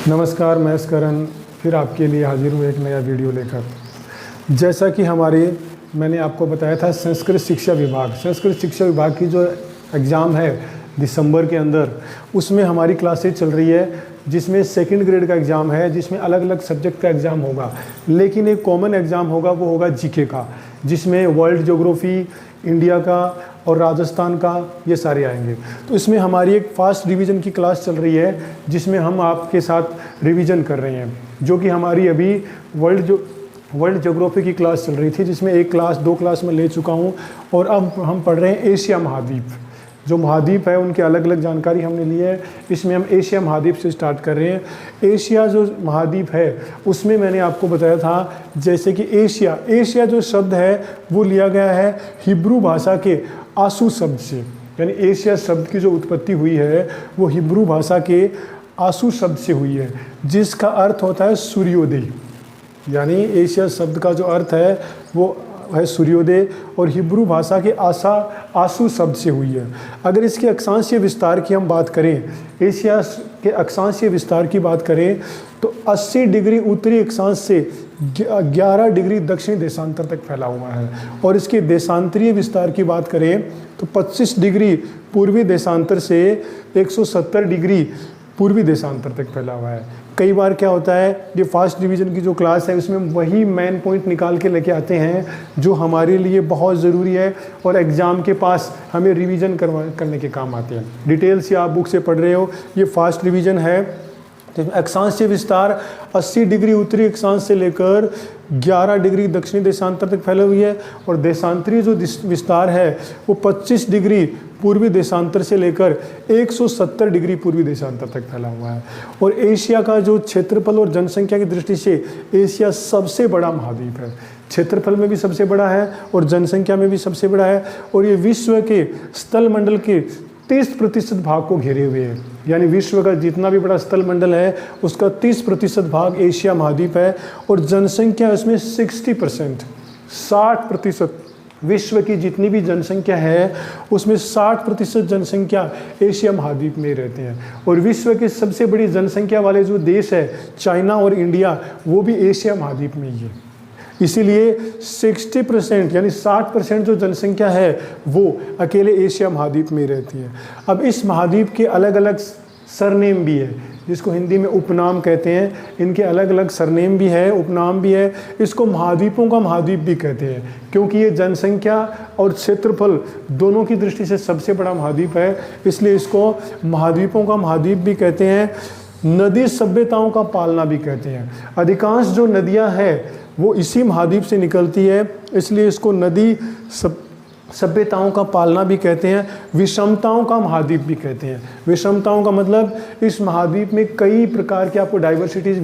नमस्कार, मैं करण फिर आपके लिए हाजिर हूँ एक नया वीडियो लेकर। जैसा कि मैंने आपको बताया था संस्कृत शिक्षा विभाग की जो एग्ज़ाम है दिसंबर के अंदर, उसमें हमारी क्लासेज चल रही है, जिसमें सेकंड ग्रेड का एग्ज़ाम है, जिसमें अलग अलग सब्जेक्ट का एग्ज़ाम होगा, लेकिन एक कॉमन एग्ज़ाम होगा, वो होगा जीके का, जिसमें वर्ल्ड ज्योग्राफी, इंडिया का और राजस्थान का ये सारे आएंगे। तो इसमें हमारी एक फास्ट रिवीजन की क्लास चल रही है, जिसमें हम आपके साथ रिवीजन कर रहे हैं, जो कि हमारी अभी वर्ल्ड ज्योग्राफी की क्लास चल रही थी, जिसमें एक क्लास 2 क्लास में ले चुका हूँ। और अब हम पढ़ रहे हैं एशिया महाद्वीप। जो महाद्वीप है उनके अलग अलग जानकारी हमने ली है। इसमें हम एशिया महाद्वीप से स्टार्ट कर रहे हैं। एशिया जो महाद्वीप है उसमें मैंने आपको बताया था, जैसे कि एशिया जो शब्द है वो लिया गया है हिब्रू भाषा के आसू शब्द से, यानी एशिया शब्द की जो उत्पत्ति हुई है वो हिब्रू भाषा के आसू शब्द से हुई है, जिसका अर्थ होता है सूर्योदय। यानी एशिया शब्द का जो अर्थ है वो है सूर्योदय, और हिब्रू भाषा के आसू शब्द से हुई है। अगर इसके अक्षांशीय विस्तार की हम बात करें, एशिया के अक्षांशीय विस्तार की बात करें, तो 80 डिग्री उत्तरी अक्षांश से 11 डिग्री दक्षिणी देशांतर तक फैला हुआ है। और इसके देशांतरीय विस्तार की बात करें तो 25 डिग्री पूर्वी देशांतर से 170 डिग्री पूर्वी देशांतर तक फैला हुआ है। कई बार क्या होता है, ये फास्ट डिवीज़न की जो क्लास है उसमें वही मेन पॉइंट निकाल के लेके आते हैं जो हमारे लिए बहुत ज़रूरी है और एग्ज़ाम के पास हमें रिवीजन करने के काम आते हैं। डिटेल्स से आप बुक से पढ़ रहे हो, ये फास्ट डिवीज़न है। अक्षांशीय विस्तार 80 डिग्री उत्तरी अक्षांश से लेकर 11 डिग्री दक्षिणी देशांतर तक फैली हुई है, और देशांतरीय जो विस्तार है वो 25 डिग्री पूर्वी देशांतर से लेकर 170 डिग्री पूर्वी देशांतर तक फैला हुआ है। और एशिया का जो क्षेत्रफल और जनसंख्या की दृष्टि से एशिया सबसे बड़ा महाद्वीप है। क्षेत्रफल में भी सबसे बड़ा है और जनसंख्या में भी सबसे बड़ा है, और ये विश्व के स्थल मंडल के 30% भाग को घेरे हुए है। यानी विश्व का जितना भी बड़ा स्थल मंडल है उसका 30% भाग एशिया महाद्वीप है, और जनसंख्या इसमें 60%। विश्व की जितनी भी जनसंख्या है उसमें 60% जनसंख्या एशिया महाद्वीप में रहते हैं। और विश्व की सबसे बड़ी जनसंख्या वाले जो देश है चाइना और इंडिया, वो भी एशिया महाद्वीप में ही है। इसीलिए 60% यानी 60% जो जनसंख्या है वो अकेले एशिया महाद्वीप में रहती है। अब इस महाद्वीप के अलग अलग सरनेम भी है, जिसको हिंदी में उपनाम कहते हैं। इनके अलग अलग सरनेम भी है, उपनाम भी है। इसको महाद्वीपों का महाद्वीप भी कहते हैं, क्योंकि ये जनसंख्या और क्षेत्रफल दोनों की दृष्टि से सबसे बड़ा महाद्वीप है, इसलिए इसको महाद्वीपों का महाद्वीप भी कहते हैं। नदी सभ्यताओं का पालना भी कहते हैं। अधिकांश जो नदियां हैं वो इसी महाद्वीप से निकलती है, इसलिए इसको नदी सभ्यताओं का पालना भी कहते हैं। विषमताओं का महाद्वीप भी कहते हैं। विषमताओं का मतलब इस महाद्वीप में कई प्रकार के आपको डाइवर्सिटीज,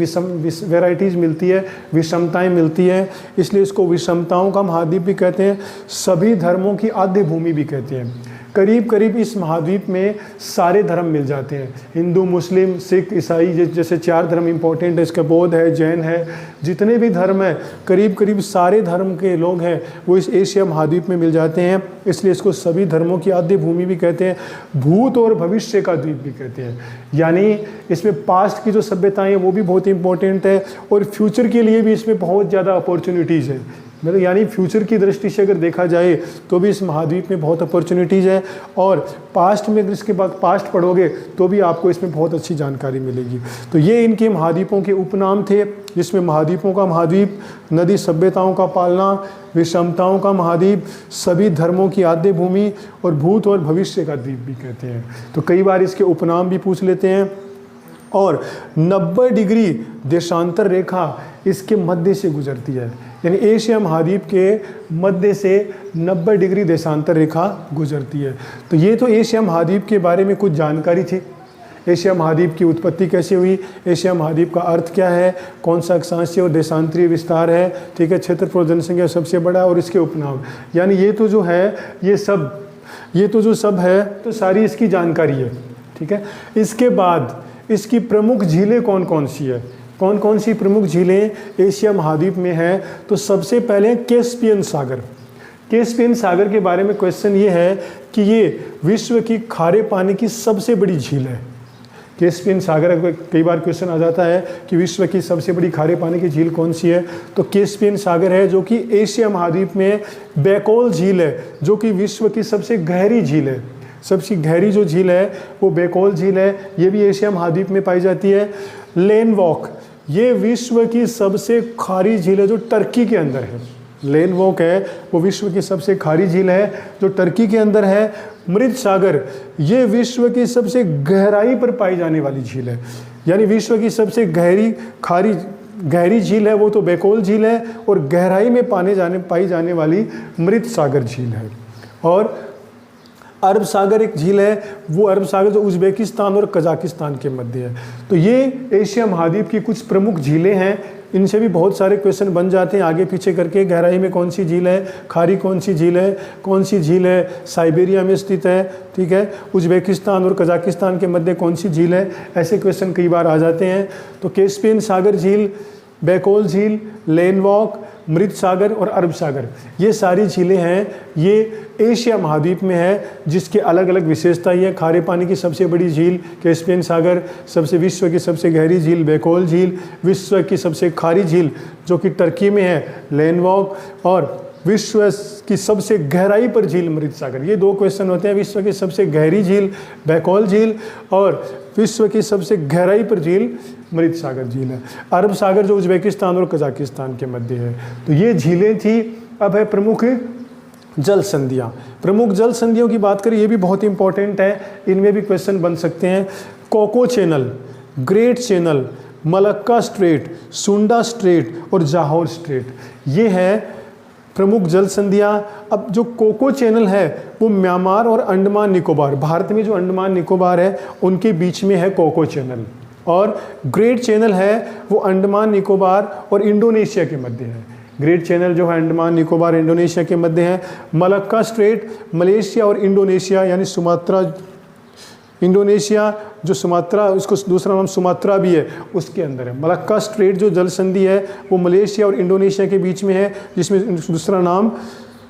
वेराइटीज़ मिलती है, विषमताएं मिलती हैं, इसलिए इसको विषमताओं का महाद्वीप भी कहते हैं। सभी धर्मों की आद्य भूमि भी कहते हैं। करीब करीब इस महाद्वीप में सारे धर्म मिल जाते हैं, हिंदू, मुस्लिम, सिख, ईसाई, जैसे 4 धर्म इंपॉर्टेंट है। इसका बौद्ध है, जैन है, जितने भी धर्म हैं करीब करीब सारे धर्म के लोग हैं वो इस एशिया महाद्वीप में मिल जाते हैं, इसलिए इसको सभी धर्मों की आद्य भूमि भी कहते हैं। भूत और भविष्य का द्वीप भी कहते हैं, यानी इसमें पास्ट की जो सभ्यताएँ हैं वो भी बहुत इंपॉर्टेंट है, और फ्यूचर के लिए भी इसमें बहुत ज़्यादा अपॉर्चुनिटीज़ है। मतलब यानी फ्यूचर की दृष्टि से अगर देखा जाए तो भी इस महाद्वीप में बहुत अपॉर्चुनिटीज़ है, और पास्ट में अगर इसके बाद पास्ट पढ़ोगे तो भी आपको इसमें बहुत अच्छी जानकारी मिलेगी। तो ये इनके महाद्वीपों के उपनाम थे, जिसमें महाद्वीपों का महाद्वीप, नदी सभ्यताओं का पालना, विषमताओं का महाद्वीप, सभी धर्मों की आद्य भूमि, और भूत और भविष्य का द्वीप भी कहते हैं। तो कई बार इसके उपनाम भी पूछ लेते हैं। और 90 डिग्री देशांतर रेखा इसके मध्य से गुजरती है, यानी एशिया महाद्वीप के मध्य से 90 डिग्री देशांतर रेखा गुजरती है। तो ये तो एशिया महाद्वीप के बारे में कुछ जानकारी थी। एशिया महाद्वीप की उत्पत्ति कैसे हुई, एशिया महाद्वीप का अर्थ क्या है, कौन सा अक्षांशीय और देशांतरीय विस्तार है, ठीक है, क्षेत्रफल, जनसंख्या सबसे बड़ा, और इसके उपनाम, यानी ये तो जो है ये तो जो सब है तो सारी इसकी जानकारी है, ठीक है। इसके बाद इसकी प्रमुख झीलें कौन कौन सी है, कौन कौन सी प्रमुख झीलें एशिया महाद्वीप में हैं। तो सबसे पहले कैस्पियन सागर। कैस्पियन सागर के बारे में क्वेश्चन ये है कि ये विश्व की खारे पानी की सबसे बड़ी झील है। कैस्पियन सागर, कई बार क्वेश्चन आ जाता है कि विश्व की सबसे बड़ी खारे पानी की झील कौन सी है, तो कैस्पियन सागर है, जो कि एशिया महाद्वीप में बैकोल झील है, जो कि विश्व की सबसे गहरी झील है। सबसे गहरी जो झील है वो बैकोल झील है, ये भी एशिया महाद्वीप में पाई जाती है। लेन वॉक, ये विश्व की सबसे खारी झील है जो टर्की के अंदर है। लेन वॉक है वो विश्व की सबसे खारी झील है जो टर्की के अंदर है। मृत सागर, ये विश्व की सबसे गहराई पर पाई जाने वाली झील है, यानी विश्व की सबसे गहरी झील है वो तो बैकोल झील है, और गहराई में पाई जाने वाली मृत सागर झील है। और अरब सागर एक झील है, वो अरब सागर जो उज़्बेकिस्तान और कजाकिस्तान के मध्य है। तो ये एशिया महाद्वीप की कुछ प्रमुख झीलें हैं, इनसे भी बहुत सारे क्वेश्चन बन जाते हैं आगे पीछे करके। गहराई में कौन सी झील है, खारी कौन सी झील है, कौन सी झील है साइबेरिया में स्थित है, ठीक है, उज़्बेकिस्तान और कजाकिस्तान के मध्य कौन सी झील है, ऐसे क्वेश्चन कई बार आ जाते हैं। तो कैस्पियन सागर झील, बैकोल झील, लेन वॉक, मृत सागर और अरब सागर, ये सारी झीलें हैं, ये एशिया महाद्वीप में है, जिसके अलग अलग विशेषता ये है। खारे पानी की सबसे बड़ी झील कैस्पियन सागर, विश्व की सबसे गहरी झील बैकोल झील, विश्व की सबसे खारी झील जो कि टर्की में है लेन वॉक, और विश्व की सबसे गहराई पर झील मृत सागर। ये दो क्वेश्चन होते हैं, विश्व की सबसे गहरी झील बैकोल झील और विश्व की सबसे गहराई पर झील मृत सागर झील है। अरब सागर जो उज़्बेकिस्तान और कजाकिस्तान के मध्य है। तो ये झीलें थी। अब है प्रमुख जल संधियाँ। प्रमुख जल संधियों की बात करें, ये भी बहुत इंपॉर्टेंट है, इनमें भी क्वेश्चन बन सकते हैं। Coco channel, great channel, Malacca straight, Sunda strait और जाहौर स्ट्रेट, ये है प्रमुख जल संधियाँ। अब जो कोको चैनल है वो म्यांमार और अंडमान निकोबार, भारत में जो अंडमान निकोबार है उनके बीच में है कोको चैनल, और ग्रेट चैनल है वो अंडमान निकोबार और इंडोनेशिया के मध्य है। ग्रेट चैनल जो है अंडमान निकोबार इंडोनेशिया के मध्य है। मलक्का स्ट्रेट मलेशिया और इंडोनेशिया यानी सुमात्रा, इंडोनेशिया जो सुमात्रा, उसको दूसरा नाम सुमात्रा भी है, उसके अंदर है। मलक्का स्ट्रेट जो जल संधि है वो मलेशिया और इंडोनेशिया के बीच में है, जिसमें दूसरा नाम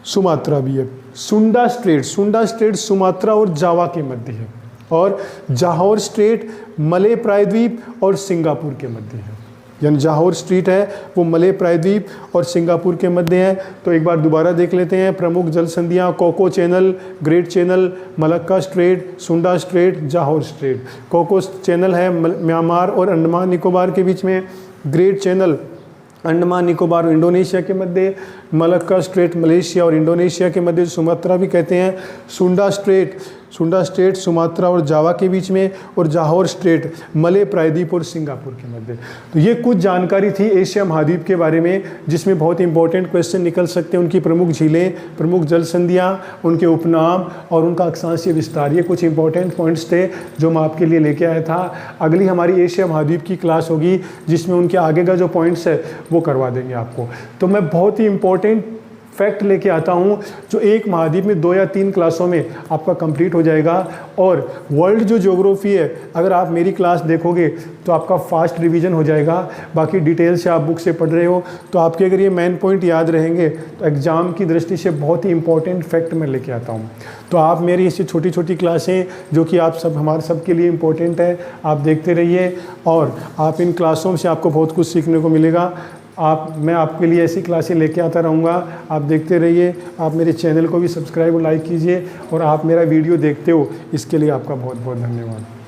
सुमात्रा भी है। सुंडा स्ट्रेट सुमात्रा और जावा के मध्य है, और जाहौर स्ट्रेट मले प्रायद्वीप और सिंगापुर के मध्य है। यानी जाहौर स्ट्रेट है वो मले प्रायद्वीप और सिंगापुर के मध्य है। तो एक बार दोबारा देख लेते हैं प्रमुख जल संधियाँ। Coco channel, great channel, Malacca straight, Sunda Strait, Johor Strait. Coco Channel है म्यांमार और अंडमान निकोबार के बीच में, ग्रेट चैनल अंडमान निकोबार और इंडोनेशिया के मध्य, मलक्का स्ट्रेट मलेशिया और इंडोनेशिया के मध्य, सुमात्रा भी कहते हैं, सुंडा स्ट्रेट सुमात्रा और जावा के बीच में, और जाहौर स्ट्रेट मले प्रायद्वीप और सिंगापुर के मध्य। तो ये कुछ जानकारी थी एशिया महाद्वीप के बारे में, जिसमें बहुत इंपॉर्टेंट क्वेश्चन निकल सकते हैं। उनकी प्रमुख झीलें, प्रमुख जल संधियाँ, उनके उपनाम और उनका अक्षांशीय विस्तार, ये कुछ इंपॉर्टेंट पॉइंट्स थे जो मैं आपके लिए लेके आया था। अगली हमारी एशिया महाद्वीप की क्लास होगी जिसमें उनके आगे का जो पॉइंट्स है वो करवा देंगे आपको। तो मैं बहुत ही इंपॉर्टेंट फैक्ट लेके आता हूँ जो एक महाद्वीप में 2 या 3 क्लासों में आपका कंप्लीट हो जाएगा। और वर्ल्ड जो ज्योग्राफी है, अगर आप मेरी क्लास देखोगे तो आपका फास्ट रिवीजन हो जाएगा। बाकी डिटेल से आप बुक से पढ़ रहे हो तो आपके अगर ये मेन पॉइंट याद रहेंगे तो एग्ज़ाम की दृष्टि से बहुत ही इंपॉर्टेंट फैक्ट मैं लेके आता हूँ। तो आप मेरी ऐसी छोटी छोटी क्लासें जो कि आप सब हमारे सब के लिए इम्पोर्टेंट है, आप देखते रहिए, और आप इन क्लासों से आपको बहुत कुछ सीखने को मिलेगा। मैं आपके लिए ऐसी क्लासें लेके आता रहूँगा, आप देखते रहिए। आप मेरे चैनल को भी सब्सक्राइब और लाइक कीजिए, और आप मेरा वीडियो देखते हो इसके लिए आपका बहुत बहुत धन्यवाद।